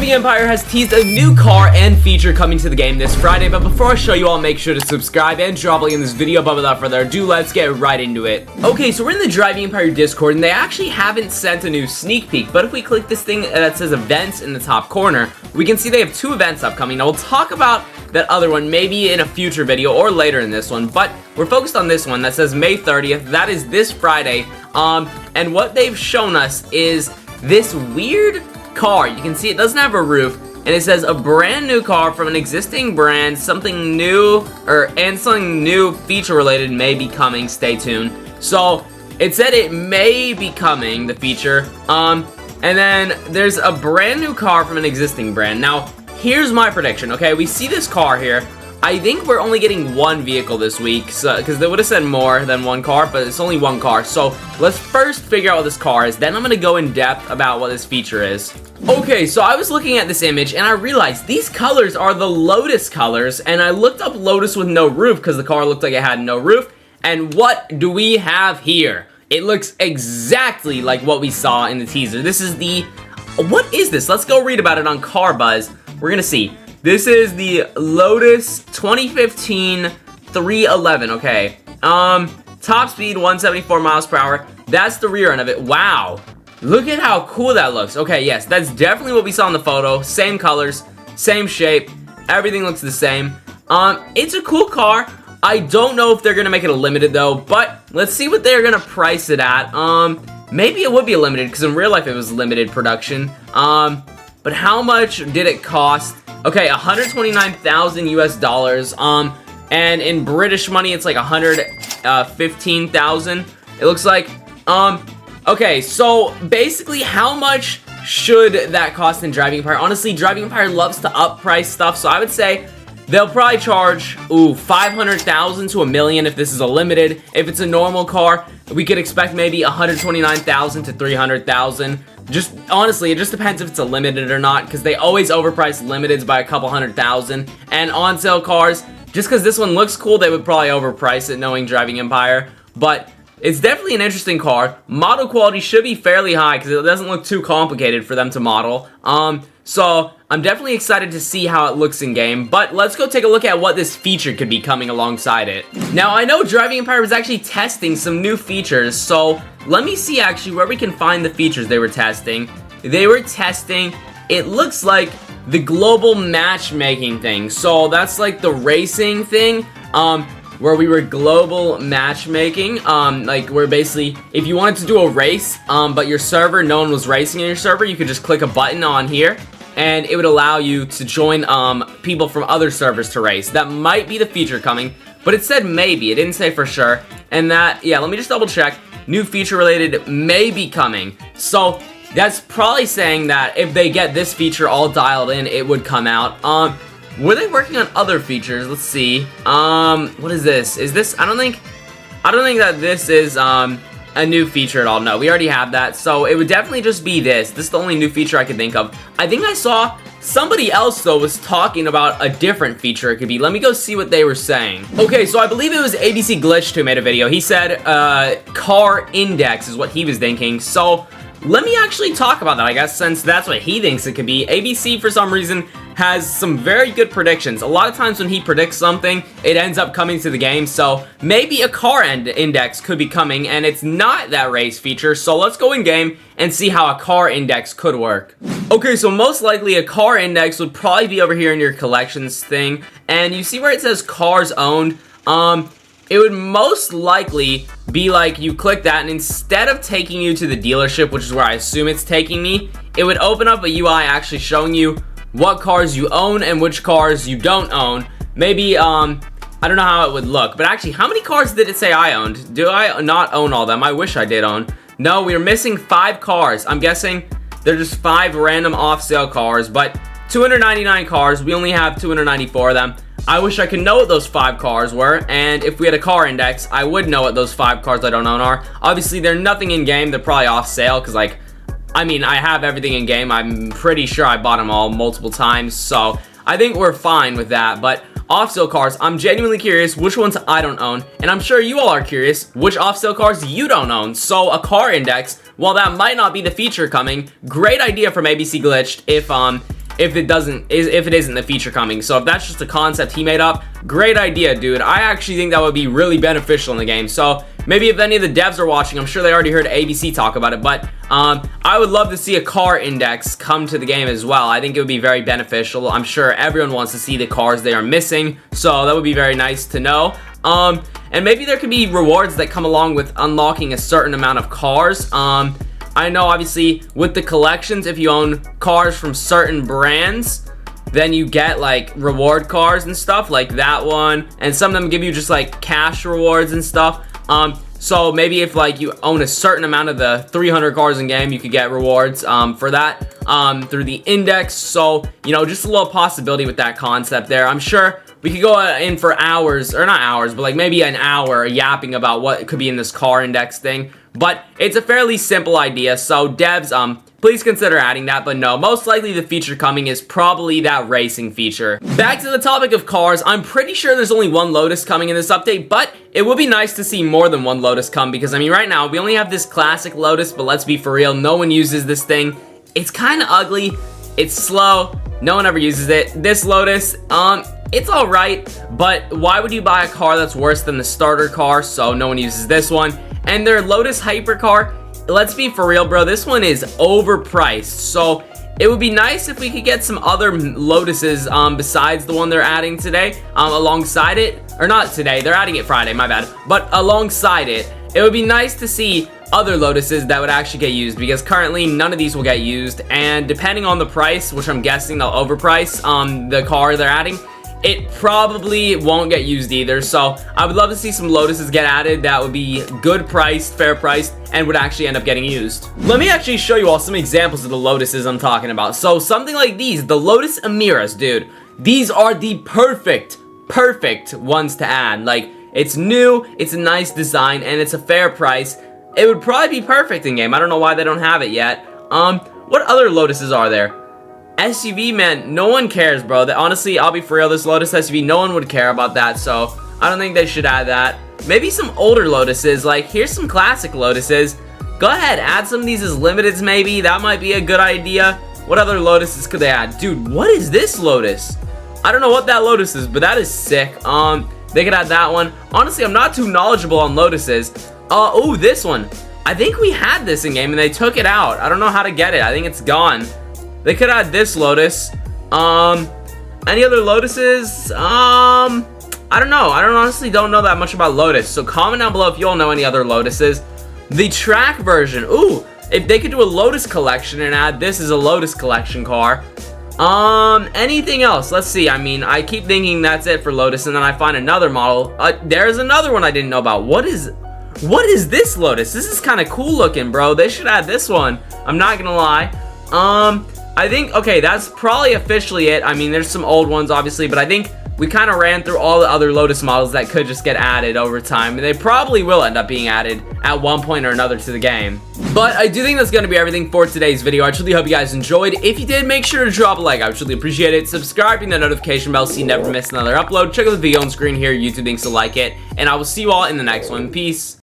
Driving Empire has teased a new car and feature coming to the game this Friday, but before I show you all, make sure to subscribe and drop a like in this video. But without further ado, let's get right into it. Okay, so we're in the Driving Empire Discord, and they actually haven't sent a new sneak peek, but if we click this thing that says events in the top corner, we can see they have 2 events upcoming. Now, we'll talk about that other one maybe in a future video or later in this one, but we're focused on this one that says May 30th. That is this Friday, and what they've shown us is this weird car. You can see it doesn't have a roof, and it says a brand new car from an existing brand, something new, and something new feature related may be coming. Stay tuned. So it said it may be coming, the feature, and then there's a brand new car from an existing brand. Now here's my prediction. Okay, we see this car here. I think we're only getting 1 vehicle this week, because they would have said more than 1 car, but it's only 1 car. So let's first figure out what this car is, then I'm going to go in depth about what this feature is. Okay, so I was looking at this image, and I realized these colors are the Lotus colors, and I looked up Lotus with no roof, because the car looked like it had no roof, and what do we have here? It looks exactly like what we saw in the teaser. This is the... What is this? Let's go read about it on Car Buzz. We're going to see. This is the Lotus 2015 311, okay. Top speed 174 miles per hour. That's the rear end of it. Wow. Look at how cool that looks. Okay, yes, that's definitely what we saw in the photo. Same colors, same shape. Everything looks the same. It's a cool car. I don't know if they're going to make it a limited, though, but let's see what they're going to price it at. Maybe it would be a limited, because in real life it was limited production. But how much did it cost? Okay, 129,000 US dollars, and in British money, it's like 115,000, it looks like. Okay, so basically, how much should that cost in Driving Empire? Honestly, Driving Empire loves to up price stuff, so I would say they'll probably charge, 500,000 to $1 million if this is a limited. If it's a normal car, we could expect maybe 129,000 to 300,000. Just honestly, it just depends if it's a limited or not, because they always overprice limiteds by a couple 100,000. And on sale cars, just because this one looks cool, they would probably overprice it, knowing Driving Empire. But it's definitely an interesting car. Model quality should be fairly high, because it doesn't look too complicated for them to model. So I'm definitely excited to see how it looks in game, but let's go take a look at what this feature could be coming alongside it. Now, I know Driving Empire was actually testing some new features, so let me see actually where we can find the features they were testing. They were testing, it looks like, the global matchmaking thing. So that's like the racing thing, where we were global matchmaking, like where basically if you wanted to do a race, but your server, no one was racing in your server, you could just click a button on here, and it would allow you to join people from other servers to race. That might be the feature coming, but it said maybe, it didn't say for sure. And that, yeah, let me just double check. New feature related may be coming. So that's probably saying that if they get this feature all dialed in, it would come out. Were they working on other features? Let's see. What is this? Is this, I don't think that this is a new feature at all. No, we already have that. So it would definitely just be this. This is the only new feature I could think of. I think I saw somebody else, though, was talking about a different feature it could be. Let me go see what they were saying. Okay, so I believe it was ABC Glitched who made a video. He said car index is what he was thinking. So let me actually talk about that, I guess, since that's what he thinks it could be. ABC, for some reason, has some very good predictions. A lot of times when he predicts something, it ends up coming to the game, so maybe a car index could be coming, and it's not that race feature, so let's go in game and see how a car index could work. Okay, so most likely a car index would probably be over here in your collections thing, and you see where it says cars owned? It would most likely be like you click that, and instead of taking you to the dealership, which is where I assume it's taking me, it would open up a UI actually showing you what cars you own and which cars you don't own. Maybe, I don't know how it would look, but actually, how many cars did it say I owned? Do I not own all them? I wish I did own. No, we are missing 5 cars. I'm guessing they're just 5 random off-sale cars, but 299 cars, we only have 294 of them. I wish I could know what those 5 cars were, and if we had a car index, I would know what those 5 cars I don't own are. Obviously, they're nothing in-game. They're probably off-sale, because, like, I mean, I have everything in-game. I'm pretty sure I bought them all multiple times, so I think we're fine with that. But off-sale cars, I'm genuinely curious which ones I don't own, and I'm sure you all are curious which off-sale cars you don't own. So a car index, while that might not be the feature coming, great idea from ABC Glitched if it isn't the feature coming. So if that's just a concept he made up, great idea, dude. I actually think that would be really beneficial in the game. So maybe if any of the devs are watching, I'm sure they already heard ABC talk about it, but I would love to see a car index come to the game as well. I think it would be very beneficial. I'm sure everyone wants to see the cars they are missing, so that would be very nice to know. And maybe there could be rewards that come along with unlocking a certain amount of cars. I know, obviously, with the collections, if you own cars from certain brands, then you get, like, reward cars and stuff, like that one. And some of them give you just, like, cash rewards and stuff. So maybe if, like, you own a certain amount of the 300 cars in game, you could get rewards for that through the index. So, you know, just a little possibility with that concept there. I'm sure we could go in for hours, or not hours, but like maybe an hour yapping about what could be in this car index thing. But it's a fairly simple idea, so devs, please consider adding that. But no, most likely the feature coming is probably that racing feature. Back to the topic of cars, I'm pretty sure there's only one Lotus coming in this update, but it would be nice to see more than one Lotus come, because I mean right now we only have this classic Lotus, but let's be for real, no one uses this thing. It's kind of ugly, it's slow, no one ever uses it. This Lotus, it's alright, but why would you buy a car that's worse than the starter car? So no one uses this one. And their Lotus hypercar, let's be for real, bro, this one is overpriced. So it would be nice if we could get some other Lotuses besides the one they're adding today, alongside it. Or not today, they're adding it Friday, my bad. But alongside it, it would be nice to see other Lotuses that would actually get used, because currently none of these will get used. And depending on the price, which I'm guessing they'll overprice the car they're adding, it probably won't get used either. So I would love to see some Lotuses get added that would be good priced, fair priced, and would actually end up getting used. Let me actually show you all some examples of the Lotuses I'm talking about. So something like these, the Lotus Emiras, dude. These are the perfect ones to add. Like, it's new, it's a nice design, and it's a fair price. It would probably be perfect in game. I don't know why they don't have it yet. What other Lotuses are there? SUV, man, no one cares, bro. Honestly, I'll be for real, this Lotus SUV, no one would care about that, so I don't think they should add that. Maybe some older Lotuses, like, here's some classic Lotuses. Go ahead, add some of these as limiteds, maybe. That might be a good idea. What other Lotuses could they add? Dude, what is this Lotus? I don't know what that Lotus is, but that is sick. They could add that one. Honestly, I'm not too knowledgeable on Lotuses. Oh, this one. I think we had this in game, and they took it out. I don't know how to get it. I think it's gone. They could add this Lotus. Any other Lotuses? I don't know. I honestly don't know that much about Lotus. So comment down below if you all know any other Lotuses. The track version. Ooh, if they could do a Lotus collection and add this as a Lotus collection car. Anything else? Let's see. I mean, I keep thinking that's it for Lotus, and then I find another model. There's another one I didn't know about. What is this Lotus? This is kind of cool looking, bro. They should add this one. I'm not gonna lie. I think, okay, that's probably officially it. I mean, there's some old ones, obviously, but I think we kind of ran through all the other Lotus models that could just get added over time, and they probably will end up being added at one point or another to the game. But I do think that's going to be everything for today's video. I truly hope you guys enjoyed. If you did, make sure to drop a like. I would truly appreciate it. Subscribe, hit the notification bell so you never miss another upload. Check out the video on screen here. YouTube thinks to like it, and I will see you all in the next one. Peace.